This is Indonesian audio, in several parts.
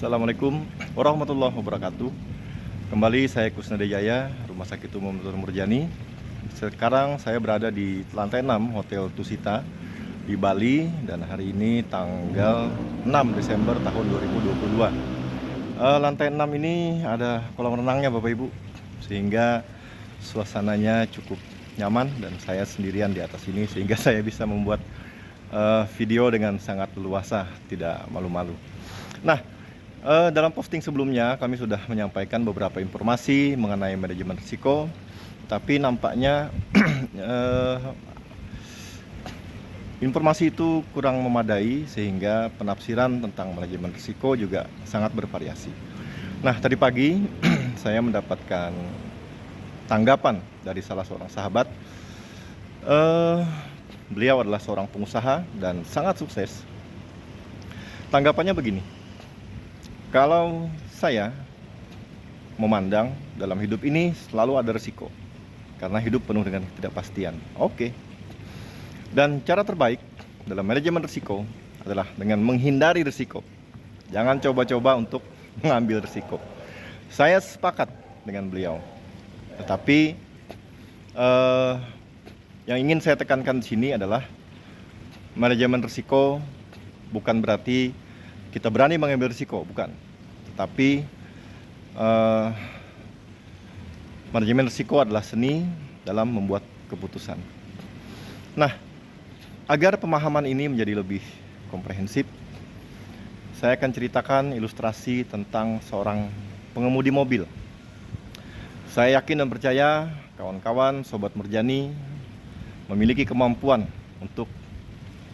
Assalamualaikum warahmatullahi wabarakatuh. Kembali saya Kusnada Jaya, Rumah Sakit Umum Dr. Murjani. Sekarang saya berada di lantai 6 Hotel Tusita di Bali, dan hari ini tanggal 6 Desember tahun 2022. Lantai 6 ini ada kolam renangnya Bapak Ibu, sehingga suasananya cukup nyaman dan saya sendirian di atas ini, sehingga saya bisa membuat video dengan sangat leluasa, tidak malu-malu. Nah, dalam posting sebelumnya kami sudah menyampaikan beberapa informasi mengenai manajemen risiko, tapi nampaknya informasi itu kurang memadai, sehingga penafsiran tentang manajemen risiko juga sangat bervariasi. Nah, tadi pagi saya mendapatkan tanggapan dari salah seorang sahabat. Beliau adalah seorang pengusaha dan sangat sukses. Tanggapannya begini: kalau saya memandang dalam hidup ini selalu ada risiko, karena hidup penuh dengan ketidakpastian. Oke. Dan cara terbaik dalam manajemen risiko adalah dengan menghindari risiko. Jangan coba-coba untuk mengambil risiko. Saya sepakat dengan beliau. Tetapi yang ingin saya tekankan di sini adalah manajemen risiko bukan berarti kita berani mengambil risiko, bukan. Tetapi manajemen risiko adalah seni dalam membuat keputusan. Nah, agar pemahaman ini menjadi lebih komprehensif, saya akan ceritakan ilustrasi tentang seorang pengemudi mobil. Saya yakin dan percaya kawan-kawan Sobat Murjani memiliki kemampuan untuk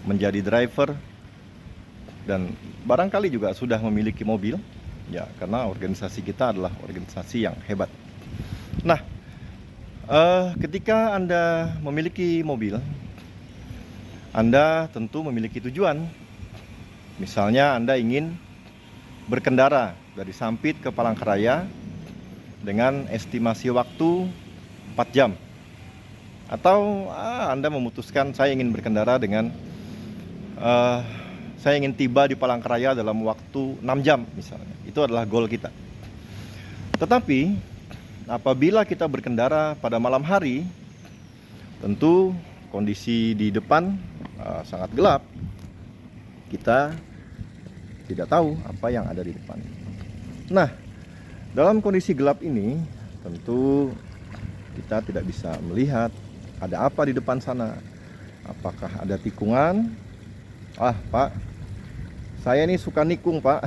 menjadi driver, dan barangkali juga sudah memiliki mobil, ya, karena organisasi kita adalah organisasi yang hebat. Nah, ketika Anda memiliki mobil, Anda tentu memiliki tujuan. Misalnya Anda ingin berkendara dari Sampit ke Palangkaraya dengan estimasi waktu 4 jam. Atau Anda memutuskan saya ingin berkendara dengan saya ingin tiba di Palangkaraya dalam waktu 6 jam misalnya. Itu adalah goal kita. Tetapi apabila kita berkendara pada malam hari, tentu kondisi di depan sangat gelap. Kita tidak tahu apa yang ada di depan. Nah, dalam kondisi gelap ini tentu kita tidak bisa melihat ada apa di depan sana. Apakah ada tikungan? Pak, saya ini suka nikung, Pak.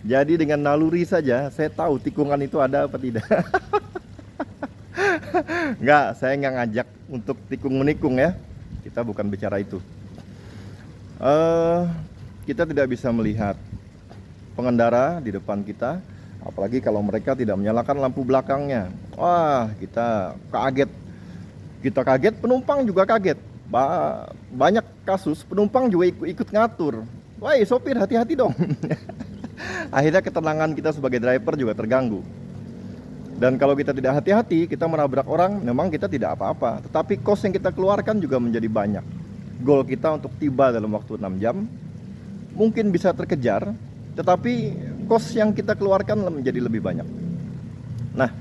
Jadi dengan naluri saja saya tahu tikungan itu ada apa tidak. Enggak, saya nggak ngajak untuk tikung-menikung ya. Kita bukan bicara itu. Kita tidak bisa melihat pengendara di depan kita, apalagi kalau mereka tidak menyalakan lampu belakangnya. Wah, kita kaget. Kita kaget, penumpang juga kaget. Banyak kasus penumpang juga ikut ngatur. Woi sopir, hati-hati dong. Akhirnya ketenangan kita sebagai driver juga terganggu. Dan kalau kita tidak hati-hati, kita menabrak orang, memang kita tidak apa-apa. Tetapi cost yang kita keluarkan juga menjadi banyak. Goal kita untuk tiba dalam waktu 6 jam mungkin bisa terkejar, tetapi cost yang kita keluarkan menjadi lebih banyak. Nah,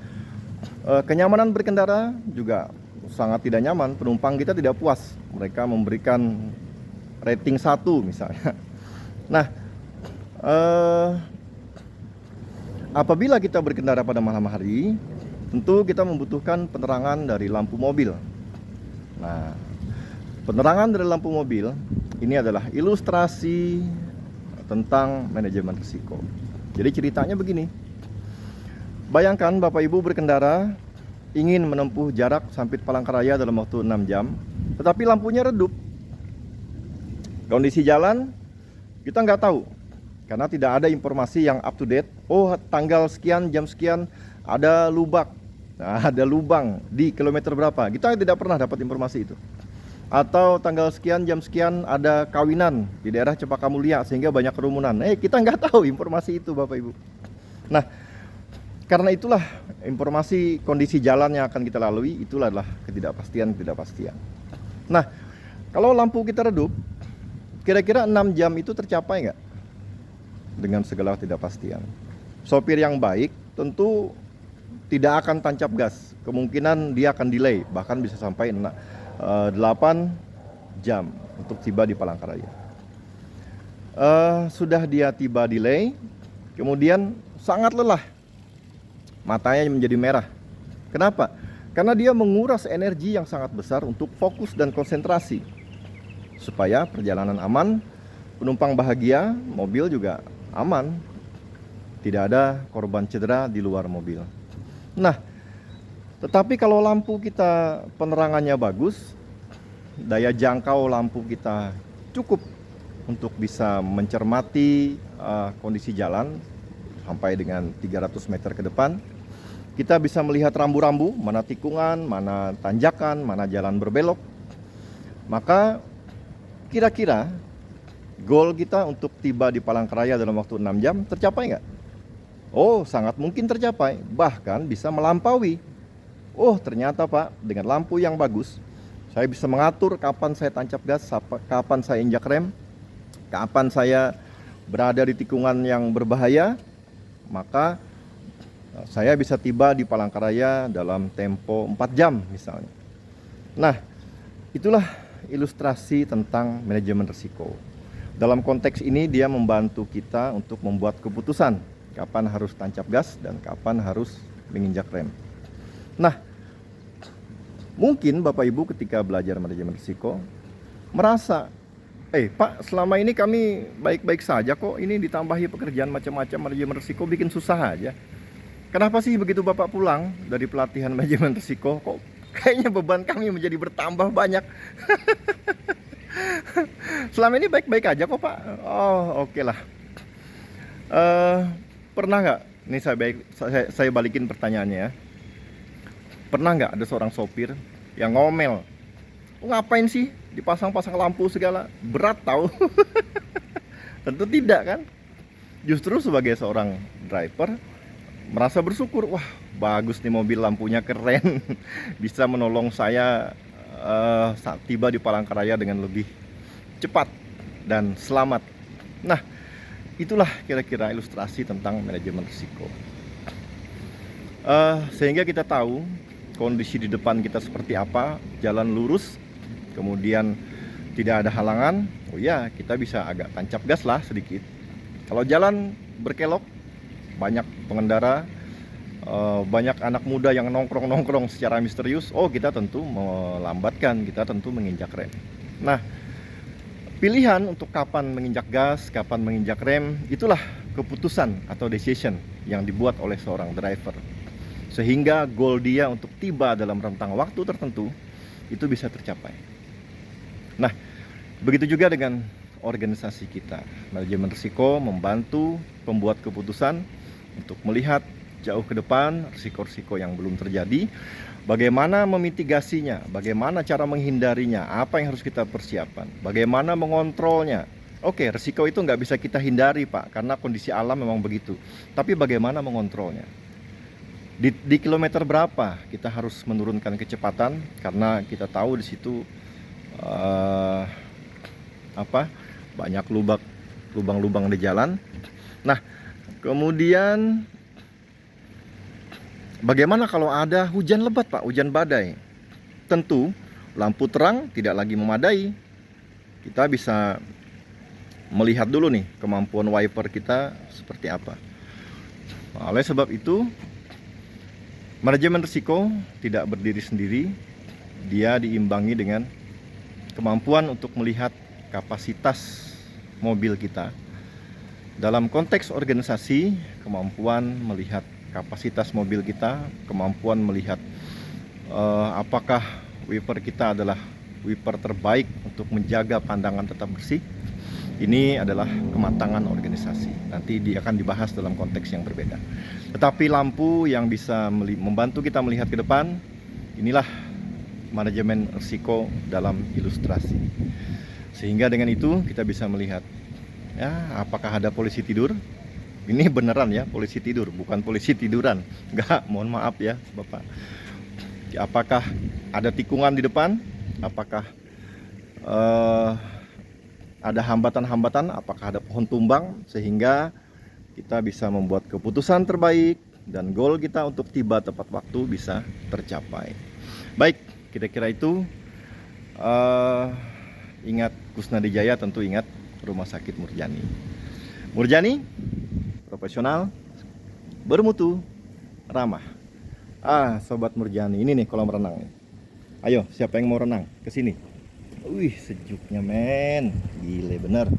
kenyamanan berkendara juga sangat tidak nyaman. Penumpang kita tidak puas. Mereka memberikan rating 1 misalnya. Nah, apabila kita berkendara pada malam hari, tentu kita membutuhkan penerangan dari lampu mobil. Nah, penerangan dari lampu mobil ini adalah ilustrasi tentang manajemen risiko. Jadi ceritanya begini. Bayangkan Bapak Ibu berkendara ingin menempuh jarak Sampit Palangkaraya dalam waktu 6 jam, tetapi lampunya redup. Kondisi jalan kita nggak tahu, karena tidak ada informasi yang up to date. Oh, tanggal sekian, jam sekian ada lubang. Nah, ada lubang di kilometer berapa. Kita tidak pernah dapat informasi itu. Atau tanggal sekian, jam sekian ada kawinan di daerah Cempaka Mulia sehingga banyak kerumunan. Kita nggak tahu informasi itu Bapak Ibu. Nah, karena itulah informasi kondisi jalan yang akan kita lalui, itulah ketidakpastian. Nah, kalau lampu kita redup, kira-kira 6 jam itu tercapai nggak? dengan segala ketidakpastian. Sopir yang baik tentu tidak akan tancap gas, kemungkinan dia akan delay, bahkan bisa sampai 8 jam untuk tiba di Palangkaraya. Sudah dia tiba delay, kemudian sangat lelah, matanya menjadi merah. Kenapa? Karena dia menguras energi yang sangat besar untuk fokus dan konsentrasi. Supaya perjalanan aman, penumpang bahagia, mobil juga aman. Tidak ada korban cedera di luar mobil. Nah, tetapi kalau lampu kita penerangannya bagus, daya jangkau lampu kita cukup untuk bisa mencermati kondisi jalan sampai dengan 300 meter ke depan, kita bisa melihat rambu-rambu, mana tikungan, mana tanjakan, mana jalan berbelok. Maka kira-kira goal kita untuk tiba di Palangkaraya dalam waktu 6 jam tercapai nggak? Oh, sangat mungkin tercapai, bahkan bisa melampaui. Oh, ternyata Pak, dengan lampu yang bagus, saya bisa mengatur kapan saya tancap gas, kapan saya injak rem, kapan saya berada di tikungan yang berbahaya, maka saya bisa tiba di Palangkaraya dalam tempo 4 jam misalnya. Nah, itulah ilustrasi tentang manajemen risiko. Dalam konteks ini dia membantu kita untuk membuat keputusan kapan harus tancap gas dan kapan harus menginjak rem. Nah, mungkin Bapak Ibu ketika belajar manajemen risiko merasa, Pak, selama ini kami baik-baik saja kok, ini ditambahi pekerjaan macam-macam manajemen risiko bikin susah aja. Kenapa sih begitu Bapak pulang dari pelatihan manajemen risiko kok kayaknya beban kami menjadi bertambah banyak? Selama ini baik-baik aja kok Pak. Oh, oke lah. Pernah nggak? Ini saya balikin pertanyaannya ya. Pernah nggak ada seorang sopir yang ngomel? Ngapain sih dipasang-pasang lampu segala? Berat tahu. Tentu tidak kan? Justru sebagai seorang driver merasa bersyukur, wah bagus nih mobil, lampunya keren, bisa menolong saya saat tiba di Palangkaraya dengan lebih cepat dan selamat. Nah, itulah kira-kira ilustrasi tentang manajemen risiko. Sehingga kita tahu kondisi di depan kita seperti apa, jalan lurus, kemudian tidak ada halangan, oh ya kita bisa agak tancap gas lah sedikit. Kalau jalan berkelok, banyak pengendara, banyak anak muda yang nongkrong-nongkrong secara misterius, oh kita tentu melambatkan, kita tentu menginjak rem. Nah, pilihan untuk kapan menginjak gas, kapan menginjak rem, itulah keputusan atau decision yang dibuat oleh seorang driver. Sehingga goal dia untuk tiba dalam rentang waktu tertentu, itu bisa tercapai. Nah, begitu juga dengan organisasi kita. Manajemen risiko membantu pembuat keputusan untuk melihat jauh ke depan risiko-risiko yang belum terjadi, bagaimana memitigasinya, bagaimana cara menghindarinya, apa yang harus kita persiapkan, bagaimana mengontrolnya. Oke, risiko itu nggak bisa kita hindari Pak, karena kondisi alam memang begitu. Tapi bagaimana mengontrolnya? Di kilometer berapa kita harus menurunkan kecepatan, karena kita tahu di situ banyak lubang-lubang di jalan. Nah, kemudian bagaimana kalau ada hujan lebat Pak, hujan badai? Tentu lampu terang tidak lagi memadai. Kita bisa melihat dulu nih kemampuan wiper kita seperti apa. Oleh sebab itu, manajemen risiko tidak berdiri sendiri. Dia diimbangi dengan kemampuan untuk melihat kapasitas mobil kita. Dalam konteks organisasi, kemampuan melihat kapasitas mobil kita, kemampuan melihat apakah wiper kita adalah wiper terbaik untuk menjaga pandangan tetap bersih. Ini adalah kematangan organisasi. Nanti dia akan dibahas dalam konteks yang berbeda. Tetapi lampu yang bisa membantu kita melihat ke depan, inilah manajemen risiko dalam ilustrasi. Sehingga dengan itu kita bisa melihat, ya, apakah ada polisi tidur? Ini beneran ya, polisi tidur, bukan polisi tiduran. Enggak, mohon maaf ya Bapak. Apakah ada tikungan di depan? Apakah ada hambatan-hambatan? Apakah ada pohon tumbang? Sehingga kita bisa membuat keputusan terbaik dan goal kita untuk tiba tepat waktu bisa tercapai. Baik, kira-kira itu. Ingat Kusnadi Jaya, tentu ingat Rumah Sakit Murjani. Murjani, profesional, bermutu, ramah. Sobat Murjani, ini nih kolam renang. Ayo, siapa yang mau renang? Kesini. Wih, sejuknya men, gile bener.